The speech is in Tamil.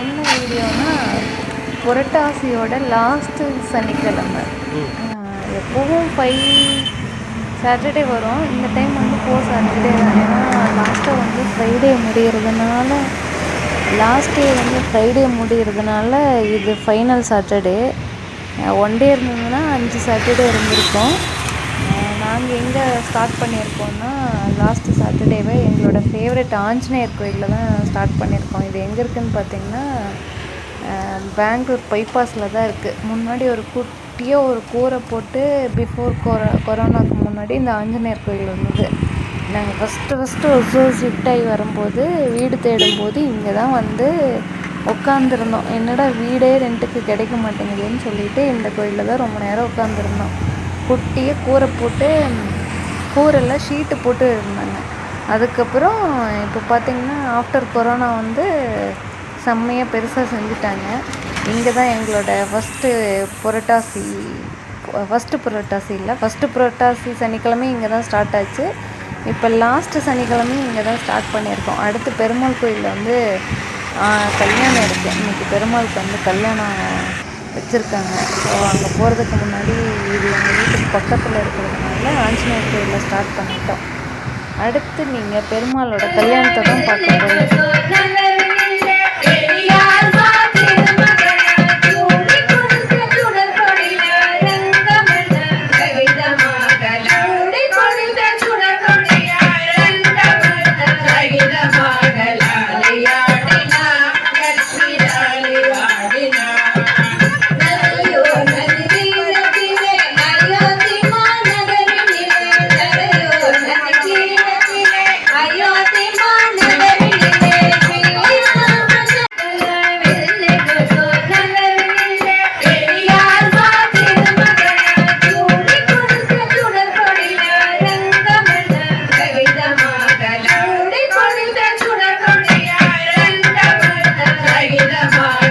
என்ன வீடியோனா புரட்டாசியோட லாஸ்ட்டு சனிக்கிழமை. எப்போவும் 5 சாட்டர்டே வரும். இந்த டைம் வந்து 4 சாட்டர்டே தான். ஏன்னா லாஸ்ட்டாக வந்து ஃப்ரைடே முடிகிறதுனால இது ஃபைனல் சாட்டர்டே. 1 டே இருந்ததுன்னா 5 சாட்டர்டே இருந்திருக்கோம். நாங்கள் எங்கே ஸ்டார்ட் பண்ணியிருக்கோம்னா லாஸ்ட்டு சாட்டர்டேவே எங்களோட ஃபேவரட் ஆஞ்சநேயர் கோயிலில் தான் ஸ்டார்ட் பண்ணியிருக்கோம். இது எங்கே இருக்குதுன்னு பார்த்திங்கன்னா பெங்களூர் பைபாஸில் தான் இருக்குது. முன்னாடி ஒரு குட்டியாக ஒரு கூரை போட்டு பிஃபோர் கொரோனாவுக்கு முன்னாடி இந்த ஆஞ்சநேயர் கோயில் இருந்தது. நாங்கள் ஃபஸ்ட்டு ஷிஃப்ட் ஆகி வரும்போது வீடு தேடும்போது இங்கே தான் வந்து உட்காந்துருந்தோம். என்னடா வீடே ரெண்ட்டுக்கு கிடைக்க மாட்டேங்குதுன்னு சொல்லிட்டு இந்த கோயிலில் தான் ரொம்ப நேரம் உட்காந்துருந்தோம். குட்டியாக கூரையில் ஷீட்டு போட்டு இருந்தாங்க. அதுக்கப்புறம் இப்போ பார்த்திங்கன்னா ஆஃப்டர் கொரோனா வந்து செம்மையாக பெருசாக செஞ்சுட்டாங்க. இங்கே தான் எங்களோட ஃபஸ்ட்டு புரட்டாசி சனிக்கிழமை இங்கே தான் ஸ்டார்ட் ஆச்சு. இப்போ லாஸ்ட்டு சனிக்கிழமையும் இங்கே தான் ஸ்டார்ட் பண்ணியிருக்கோம். அடுத்து பெருமாள் கோயிலில் வந்து கல்யாணம் இருக்குது. இன்றைக்கி பெருமாளுக்கு வந்து கல்யாணம் வச்சுருக்காங்க. ஸோ அங்கே போகிறதுக்கு முன்னாடி இது எங்கள் வீட்டுக்கு பக்கத்தில் இருக்கிறதுனால ஆஞ்சநேயர் கோயிலில் ஸ்டார்ட் பண்ணிட்டோம். அடுத்து நீங்கள் பெருமாளோட கல்யாணத்தை தான் பார்க்க போகிறீங்க. Bye.